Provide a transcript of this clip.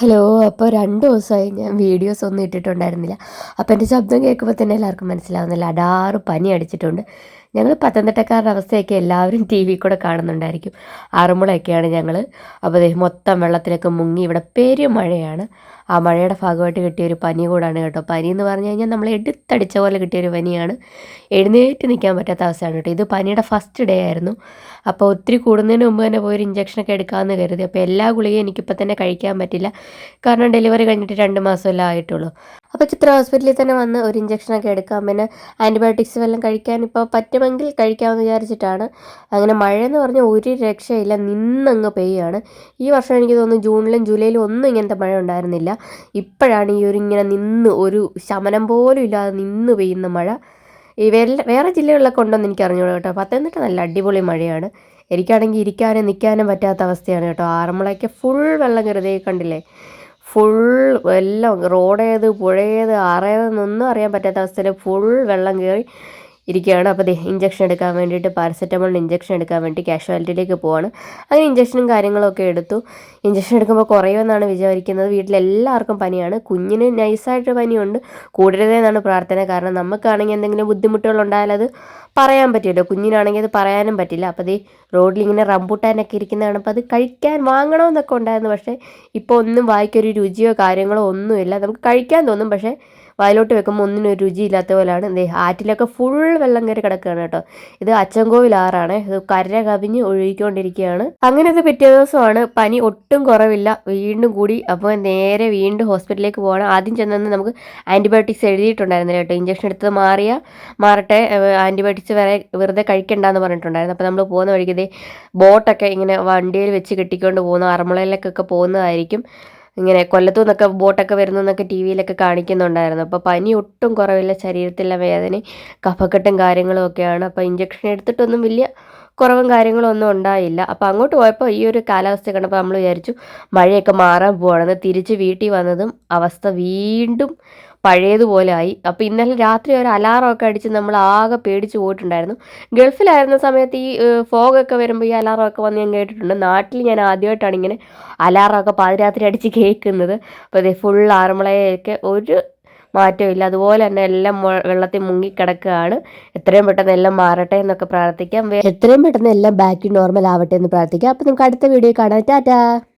Hello. അപ്പോൾ 2 ദിവസമായി ഞാൻ വീഡിയോസ് ഒന്നും ഇട്ടിട്ടുണ്ടായിരുന്നില്ല. അപ്പോൾ എൻ്റെ ശബ്ദം കേൾക്കുമ്പോൾ തന്നെ എല്ലാവർക്കും മനസ്സിലാവുന്നില്ല, അടാറ് പനി അടിച്ചിട്ടുണ്ട്. ഞങ്ങൾ പത്തനംതിട്ടക്കാരുടെ അവസ്ഥയൊക്കെ എല്ലാവരും ടി വി കൂടെ കാണുന്നുണ്ടായിരിക്കും. ആറന്മുളയൊക്കെയാണ് ഞങ്ങൾ. അപ്പോൾ ദേ മൊത്തം വെള്ളത്തിലൊക്കെ മുങ്ങി. ഇവിടെ പെരുമഴയാണ്. ആ മഴയുടെ ഭാഗമായിട്ട് കിട്ടിയൊരു പനി കൂടാണ് കേട്ടോ. പനി എന്ന് പറഞ്ഞു കഴിഞ്ഞാൽ നമ്മൾ എടുത്തടിച്ച പോലെ കിട്ടിയൊരു പനിയാണ്. എഴുന്നേറ്റ് നിൽക്കാൻ പറ്റാത്ത അവസ്ഥയാണ് കേട്ടോ. ഇത് പനിയുടെ ഫസ്റ്റ് ഡേ ആയിരുന്നു. അപ്പോൾ ഒത്തിരി കൂടുന്നതിന് മുമ്പ് തന്നെ പോയൊരു ഇഞ്ചക്ഷനൊക്കെ എടുക്കാമെന്ന് കരുതി. അപ്പോൾ എല്ലാ ഗുളികയും എനിക്കിപ്പോൾ തന്നെ കഴിക്കാൻ പറ്റില്ല, കാരണം ഡെലിവറി കഴിഞ്ഞിട്ട് 2 മാസമല്ലേ ആയിട്ടുള്ളൂ. അപ്പോൾ ചിത്ര ഹോസ്പിറ്റലിൽ തന്നെ വന്ന് ഒരു ഇഞ്ചക്ഷനൊക്കെ എടുക്കാം, പിന്നെ ആൻറ്റിബയോട്ടിക്സ് വല്ലതും കഴിക്കാൻ ഇപ്പോൾ പറ്റുമെങ്കിൽ കഴിക്കാമെന്ന് വിചാരിച്ചിട്ടാണ്. അങ്ങനെ മഴയെന്ന് പറഞ്ഞാൽ ഒരു രക്ഷയില്ല, നിന്നങ്ങ് പെയ്യാണ്. ഈ വർഷം എനിക്ക് തോന്നുന്നു ജൂണിലും ജൂലൈയിലും ഒന്നും ഇങ്ങനത്തെ മഴ ഉണ്ടായിരുന്നില്ല. ഇപ്പോഴാണ് ഈ ഒരു ഇങ്ങനെ നിന്ന് ഒരു ശമനം പോലും ഇല്ലാതെ നിന്ന് പെയ്യുന്ന മഴ. ഈ വേറെ ജില്ലകളിലൊക്കെ ഉണ്ടോയെന്ന് എനിക്ക് അറിഞ്ഞൂടാ കേട്ടോ. പത്തനംതിട്ട നല്ല അടിപൊളി മഴയാണ്. എനിക്കാണെങ്കിൽ ഇരിക്കാനും നിൽക്കാനും പറ്റാത്ത അവസ്ഥയാണ് കേട്ടോ. ആറന്മുളയ്ക്ക് ഫുൾ വെള്ളം കയറിയതേ കണ്ടില്ലേ. ഫുൾ എല്ലാം റോഡേത് പുഴയേത് ആറേതെന്നൊന്നും അറിയാൻ പറ്റാത്ത അവസ്ഥയിൽ ഫുൾ വെള്ളം കയറി ഇരിക്കുകയാണ്. അപ്പോൾ ഇഞ്ചക്ഷൻ എടുക്കാൻ വേണ്ടിയിട്ട് പാരസെറ്റമോളിന് ഇഞ്ചക്ഷൻ എടുക്കാൻ വേണ്ടി കാഷ്വാലിറ്റിയിലേക്ക് പോവാണ്. അങ്ങനെ ഇഞ്ചക്ഷനും കാര്യങ്ങളൊക്കെ എടുത്തു. ഇഞ്ചക്ഷൻ എടുക്കുമ്പോൾ കുറയുമെന്നാണ് വിചാരിക്കുന്നത്. വീട്ടിലെല്ലാവർക്കും പനിയാണ്. കുഞ്ഞിന് നൈസായിട്ട് പനിയുണ്ട്. കൂടരുതെന്നാണ് പ്രാർത്ഥന. കാരണം നമുക്കാണെങ്കിൽ എന്തെങ്കിലും ബുദ്ധിമുട്ടുകളുണ്ടായാൽ അത് പറയാൻ പറ്റുമല്ലോ, കുഞ്ഞിനാണെങ്കിൽ അത് പറയാനും പറ്റില്ല. അപ്പോൾ റോഡിലിങ്ങനെ റംബൂട്ടാനൊക്കെ ഇരിക്കുന്നതാണ്. അപ്പോൾ അത് കഴിക്കാൻ വാങ്ങണമെന്നൊക്കെ ഉണ്ടായിരുന്നു. പക്ഷേ ഇപ്പോൾ ഒന്നും വായിക്കൊരു രുചിയോ കാര്യങ്ങളോ ഒന്നുമില്ല. നമുക്ക് കഴിക്കാൻ തോന്നും, പക്ഷേ വായിലോട്ട് വെക്കുമ്പോൾ ഒന്നിനും ഒരു രുചിയില്ലാത്ത പോലെയാണ്. ആറ്റിലൊക്കെ ഫുൾ വെള്ളം കയറി കിടക്കുകയാണ് കേട്ടോ. ഇത് അച്ചൻകോവിൽ ആറാണ്. ഇത് കര കവിഞ്ഞ് ഒഴുകിക്കൊണ്ടിരിക്കുകയാണ്. അങ്ങനെ ഇത് പിറ്റേ ദിവസമാണ്. പനി ഒട്ടും കുറവില്ല, വീണ്ടും കൂടി. അപ്പോൾ നേരെ വീണ്ടും ഹോസ്പിറ്റലിലേക്ക് പോകണം. ആദ്യം ചെന്നെന്ന് നമുക്ക് ആൻറ്റിബയോട്ടിക്സ് എഴുതിയിട്ടുണ്ടായിരുന്നില്ല കേട്ടോ. ഇഞ്ചക്ഷൻ എടുത്തത് മാറട്ടെ, ആൻറ്റിബയോട്ടിക്സ് വരെ വെറുതെ കഴിക്കണ്ടെന്ന് പറഞ്ഞിട്ടുണ്ടായിരുന്നു. അപ്പോൾ നമ്മൾ പോകുന്ന വഴിക്ക് ബോട്ടൊക്കെ ഇങ്ങനെ വണ്ടിയിൽ വെച്ച് കെട്ടിക്കൊണ്ട് പോകുന്ന ആറന്മുളയിലേക്കൊക്കെ പോകുന്നതായിരിക്കും. ഇങ്ങനെ കൊല്ലത്തു നിന്നൊക്കെ ബോട്ടൊക്കെ വരുന്നു എന്നൊക്കെ ടി വിയിലൊക്കെ കാണിക്കുന്നുണ്ടായിരുന്നു. അപ്പോൾ പനി ഒട്ടും കുറവില്ല, ശരീരത്തിലെ വേദനയും കഫക്കെട്ടും കാര്യങ്ങളും ഒക്കെയാണ്. അപ്പോൾ ഇഞ്ചക്ഷൻ എടുത്തിട്ടൊന്നും വലിയ കുറവും കാര്യങ്ങളും ഒന്നും ഉണ്ടായില്ല. അപ്പോൾ അങ്ങോട്ട് പോയപ്പോൾ ഈ ഒരു കാലാവസ്ഥ കണ്ടപ്പോൾ നമ്മൾ വിചാരിച്ചു മഴയൊക്കെ മാറാൻ പോവാണെന്ന്. തിരിച്ച് വീട്ടിൽ വന്നതും അവസ്ഥ വീണ്ടും പഴയതുപോലെ ആയി. അപ്പോൾ ഇന്നലെ രാത്രി ഒരു അലാറമൊക്കെ അടിച്ച് നമ്മൾ ആകെ പേടിച്ച് പോയിട്ടുണ്ടായിരുന്നു. ഗൾഫിലായിരുന്ന സമയത്ത് ഈ ഫോഗൊക്കെ വരുമ്പോൾ ഈ അലാറമൊക്കെ വന്ന് ഞാൻ കേട്ടിട്ടുണ്ട്. നാട്ടിൽ ഞാൻ ആദ്യമായിട്ടാണ് ഇങ്ങനെ അലാറമൊക്കെ പാതിരാത്രി അടിച്ച് കേൾക്കുന്നത്. അപ്പോൾ അതേ ഫുൾ ആറന്മുളയൊക്കെ ഒരു മാറ്റവും ഇല്ല, അതുപോലെ തന്നെ എല്ലാം വെള്ളത്തിൽ മുങ്ങിക്കിടക്കുകയാണ്. എത്രയും പെട്ടെന്ന് എല്ലാം മാറട്ടെ എന്നൊക്കെ പ്രാർത്ഥിക്കാം. എത്രയും പെട്ടെന്ന് എല്ലാം ബാക്ക് ടു നോർമൽ ആവട്ടെ എന്ന് പ്രാർത്ഥിക്കാം. അപ്പോൾ നമുക്ക് അടുത്ത വീഡിയോ കാണാം. ടാറ്റാ.